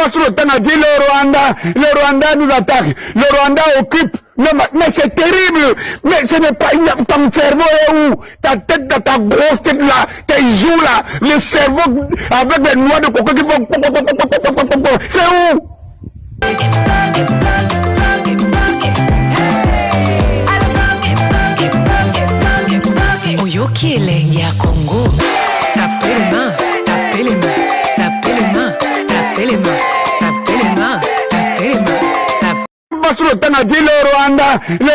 Parce que le temps a dit le Rwanda nous attaque, le Rwanda occupe. Non, mais c'est terrible. Mais ce n'est pas... Ton cerveau est où? Ta tête, ta grosse tête là, tes joues là, le cerveau avec des noix de coco qui font... C'est où? Oyoki elengi ya Congo. Tapez les mains, tapez les mains, tapez les mains, tapez les mains, tapez les mains, tapez les mains. Parce que le temps a dit le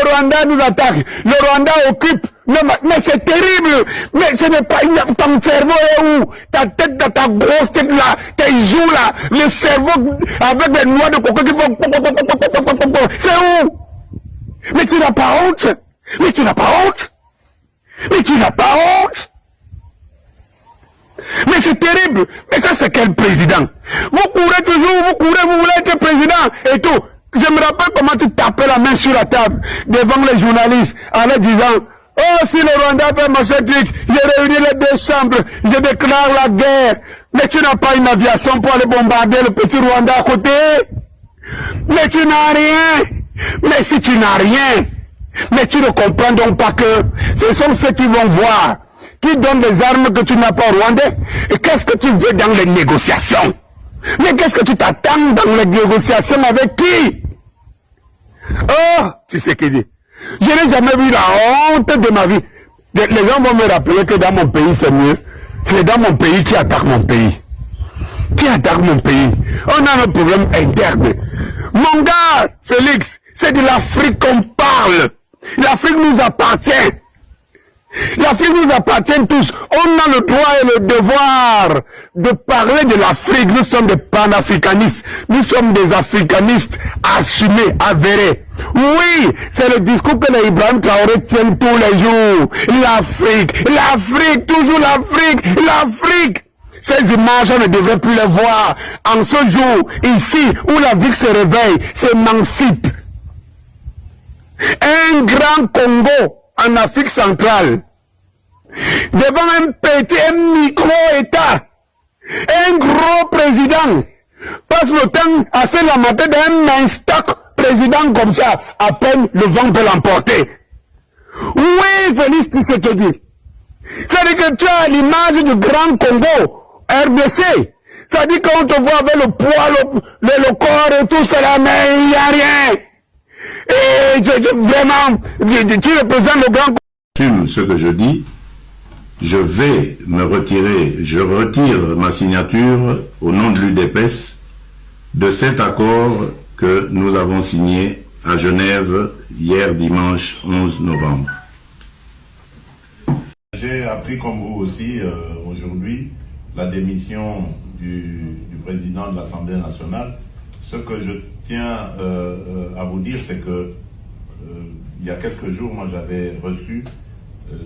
Rwanda nous attaque, le Rwanda occupe. Non, mais c'est terrible. Mais ce n'est pas... Ton cerveau est où? Ta tête, ta grosse tête là, tes joues là, le cerveau avec des noix de coco qui font... C'est où? Mais tu n'as pas honte? Mais tu n'as pas honte? Mais tu n'as pas honte? Mais c'est terrible. Mais ça, c'est quel président? Vous courez toujours, vous voulez être président et tout. Je me rappelle comment tu tapais la main sur la table devant les journalistes en leur disant: oh, si le Rwanda fait machin truc, j'ai réuni les deux chambres, je déclare la guerre. Mais tu n'as pas une aviation pour aller bombarder le petit Rwanda à côté. Mais tu n'as rien. Mais si tu n'as rien, mais tu ne comprends donc pas que ce sont ceux qui vont voir, qui donnent des armes que tu n'as pas au Rwandais. Et qu'est-ce que tu veux dans les négociations? Mais qu'est-ce que tu t'attends dans les négociations avec qui? Oh, tu sais qui dit. Je n'ai jamais vu la honte de ma vie. Les gens vont me rappeler que dans mon pays c'est mieux. C'est dans mon pays qui attaque mon pays. Qui attaque mon pays? On a un problème interne. Mon gars, Félix, c'est de l'Afrique qu'on parle. L'Afrique nous appartient. L'Afrique nous appartient tous. On a le droit et le devoir de parler de l'Afrique. Nous sommes des panafricanistes. Nous sommes des africanistes assumés, avérés. Oui, c'est le discours que les Ibrahim Traoré tiennent tous les jours. L'Afrique, l'Afrique, toujours l'Afrique, l'Afrique. Ces images, on ne devrait plus les voir. En ce jour, ici, où l'Afrique se réveille, s'émancipe. Un grand Congo en Afrique centrale, devant un petit, un micro-État, un gros président, passe le temps à se lamenter d'un stock président comme ça, à peine le vent peut l'emporter. Oui, Félix Tshisekedi, c'est-à-dire que tu as l'image du grand Congo, RDC, c'est-à-dire qu'on te voit avec le poids, le corps et tout cela, mais il n'y a rien. Et vraiment, tu représentes le grand... Sur ce que je dis, je vais me retirer, je retire ma signature au nom de l'UDPS de cet accord que nous avons signé à Genève hier dimanche 11 novembre. J'ai appris comme vous aussi aujourd'hui la démission du président de l'Assemblée nationale. Ce que je tiens à vous dire, c'est que il y a quelques jours, moi j'avais reçu,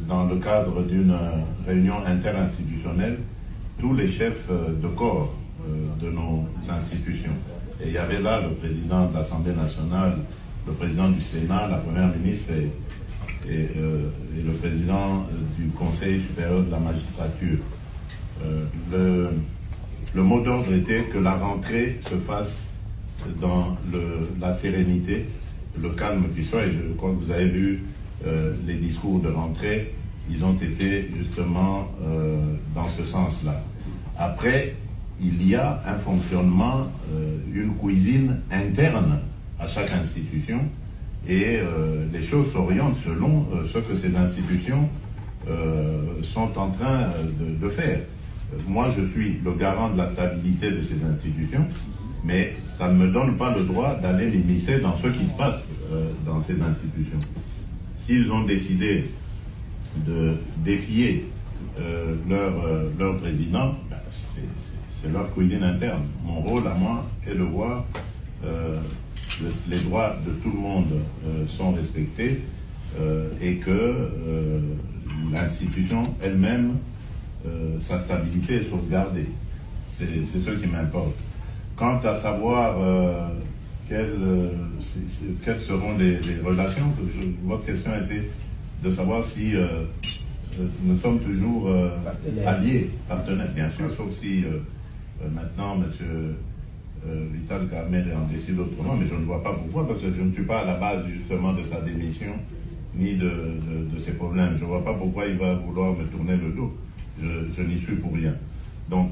dans le cadre d'une réunion interinstitutionnelle, tous les chefs de corps de nos institutions. Et il y avait là le président de l'Assemblée nationale, le président du Sénat, la première ministre et le président du Conseil supérieur de la magistrature. Le mot d'ordre était que la rentrée se fasse dans la sérénité, le calme qui soit. Et je crois que vous avez vu les discours de rentrée, ils ont été justement dans ce sens-là. Après, il y a un fonctionnement, une cuisine interne à chaque institution, et les choses s'orientent selon ce que ces institutions sont en train de faire. Moi, je suis le garant de la stabilité de ces institutions, mais ça ne me donne pas le droit d'aller m'immiscer dans ce qui se passe dans ces institutions. S'ils ont décidé de défier leur président, c'est leur cuisine interne. Mon rôle à moi est de voir les droits de tout le monde sont respectés et que l'institution elle-même, sa stabilité est sauvegardée. C'est ce qui m'importe. Quant à savoir quelles seront les relations, votre question était de savoir si nous sommes toujours alliés, partenaires, bien sûr, sauf si maintenant, général Carmel en décide autrement, mais je ne vois pas pourquoi, parce que je ne suis pas à la base justement de sa démission, ni de ses problèmes. Je ne vois pas pourquoi il va vouloir me tourner le dos. Je n'y suis pour rien. Donc,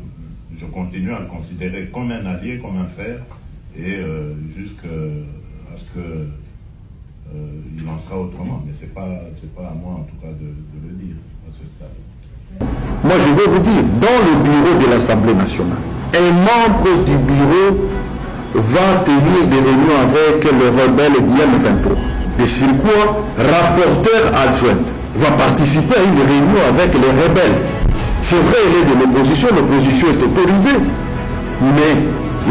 je continue à le considérer comme un allié, comme un frère, et jusqu'à ce que il en sera autrement. Mais c'est pas à moi, en tout cas, de le dire à ce stade. Moi, je vais vous dire, dans le bureau de l'Assemblée nationale, un membre du bureau va tenir des réunions avec le rebelle Diane 23. De surcroît, rapporteur adjoint va participer à une réunion avec les rebelles. C'est vrai, il est de l'opposition est autorisée, mais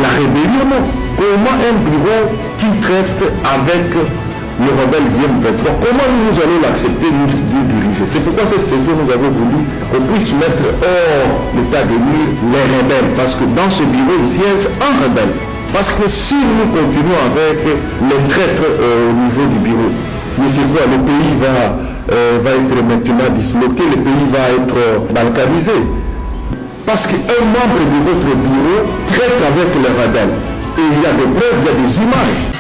la rébellion, non. Comment un bureau qui traite avec le rebelle Diane 23, comment nous allons l'accepter, nous diriger? C'est pourquoi cette saison, nous avons voulu qu'on puisse mettre hors l'état de nuire les rebelles, parce que dans ce bureau, il siège un rebelle. Parce que si nous continuons avec les traîtres au niveau du bureau, mais c'est quoi? Le pays va être maintenant disloqué, le pays va être balkanisé. Parce qu'un membre de votre bureau traite avec les rebelles. Et il y a des preuves, il y a des images.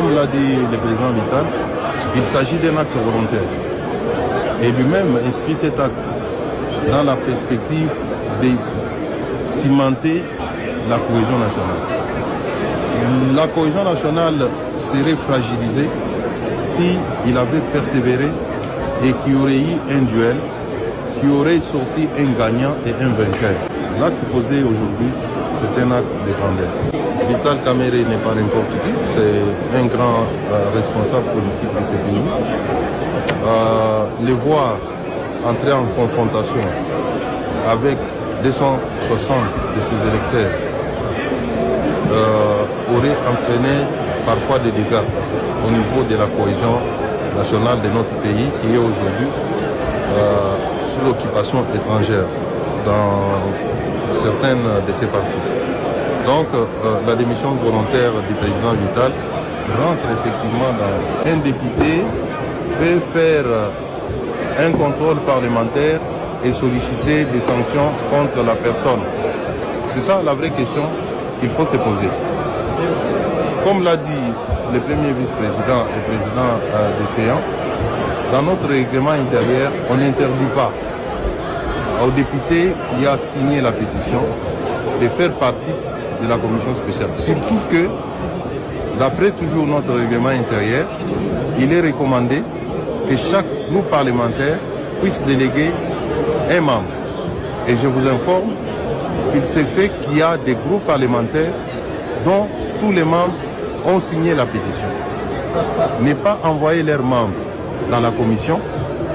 comme l'a dit le président Vital, il s'agit d'un acte volontaire. Et lui-même inscrit cet acte dans la perspective de cimenter la cohésion nationale. La cohésion nationale serait fragilisée s'il avait persévéré et qu'il y aurait eu un duel, qui aurait sorti un gagnant et un vainqueur. L'acte posé aujourd'hui, c'est un acte de grandeur. Vital Kamerhe n'est pas n'importe qui, c'est un grand responsable politique de ce pays. Les voir entrer en confrontation avec 260 de ses électeurs aurait entraîné parfois des dégâts au niveau de la cohésion nationale de notre pays qui est aujourd'hui sous occupation étrangère dans certaines de ses parties. Donc la démission volontaire du président Vital rentre effectivement dans un député peut faire un contrôle parlementaire et solliciter des sanctions contre la personne. C'est ça la vraie question qu'il faut se poser. Comme l'a dit le premier vice-président et président des séances, dans notre règlement intérieur, on n'interdit pas au député qui a signé la pétition de faire partie de la commission spéciale. Surtout que, d'après toujours notre règlement intérieur, il est recommandé que chaque groupe parlementaire puisse déléguer un membre. Et je vous informe qu'il s'est fait qu'il y a des groupes parlementaires dont tous les membres ont signé la pétition. Ne pas envoyer leurs membres dans la commission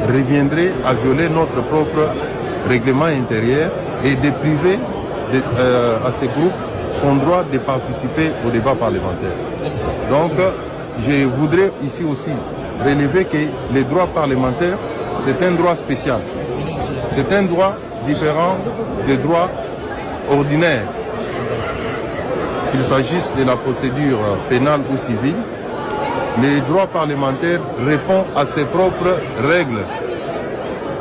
reviendrait à violer notre propre règlement intérieur et de priver à ces groupes son droit de participer au débat parlementaire. Donc, je voudrais ici aussi relever que les droits parlementaires, c'est un droit spécial. C'est un droit différent des droits ordinaires. Qu'il s'agisse de la procédure pénale ou civile, les droits parlementaires répondent à ses propres règles.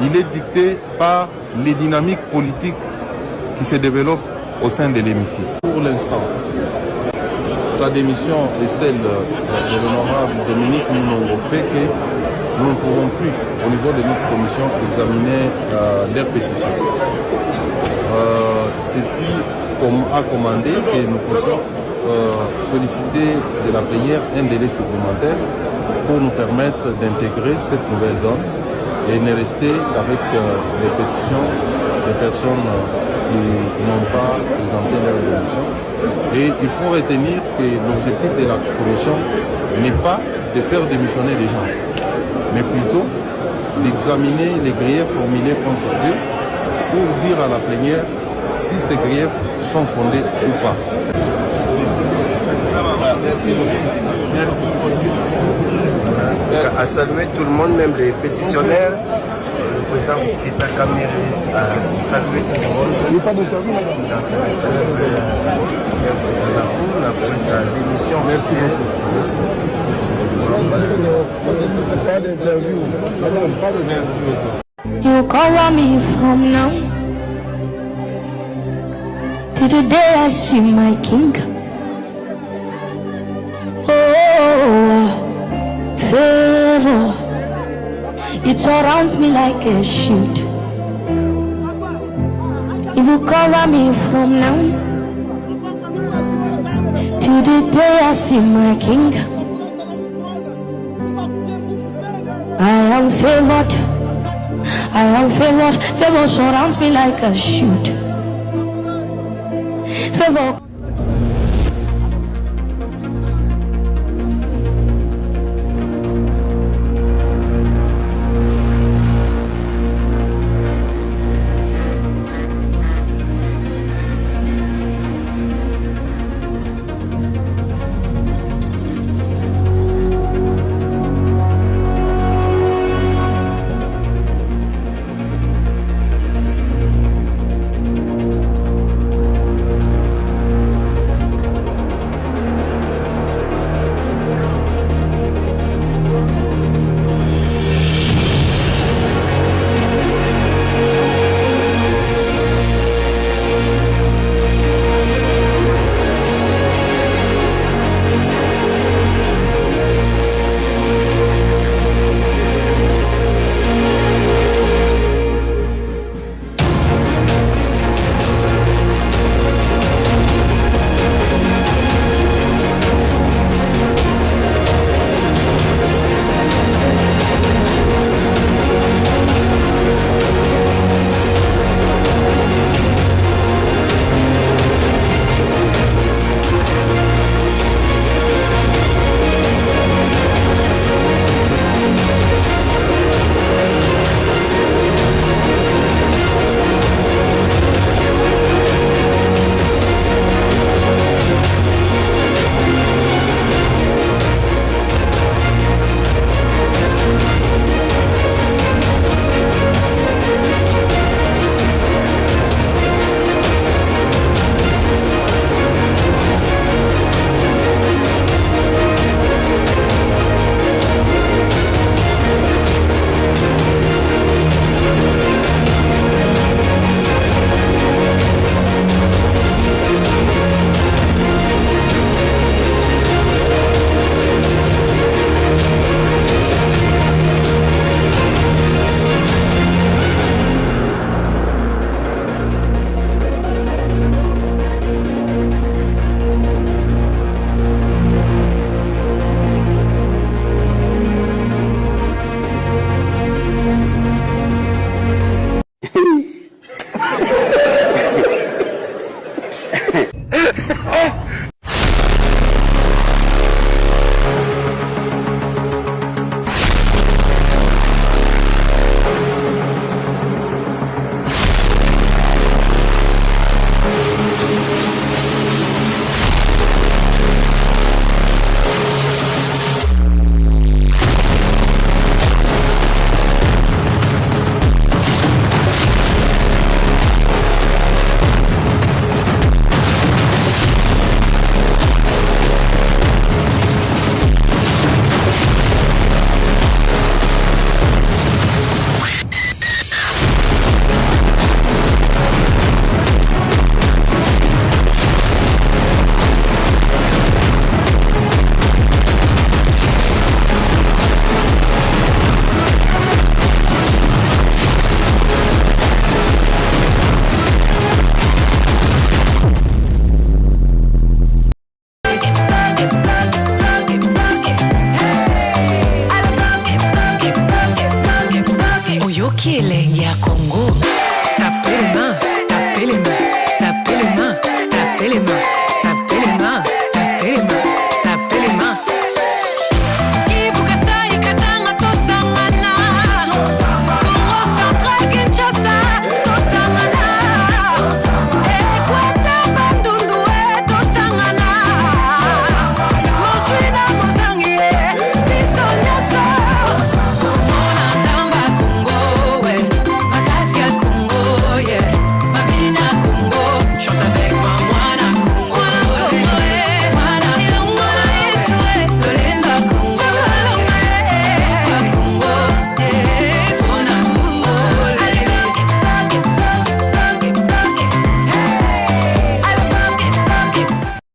Il est dicté par les dynamiques politiques qui se développent au sein de l'hémicycle. Pour l'instant, sa démission est celle de l'honorable Dominique Munongo fait que nous ne pourrons plus, au niveau de notre commission, examiner leurs pétitions. Ceci a commandé que nous puissions solliciter de la plénière un délai supplémentaire pour nous permettre d'intégrer cette nouvelle donne et ne rester qu'avec les pétitions des personnes qui n'ont pas présenté leur démission. Et il faut retenir que l'objectif de la commission n'est pas de faire démissionner les gens, mais plutôt d'examiner les griefs formulés contre eux pour dire à la plénière si ces griefs sont fondés ou pas. Merci beaucoup. Merci beaucoup. À saluer tout le monde, même les pétitionnaires. Le président Vital Kamerhe a salué tout le monde. Il n'y a pas d'interview là-bas. Merci après sa démission. Merci beaucoup. Merci. Pas d'interview. Merci beaucoup. You cover me from now to the day I see my king. Oh, favor, it surrounds me like a shield. If you cover me from now to the day I see my king, I am favored. I am favored. Favor surrounds me like a shield. Favor.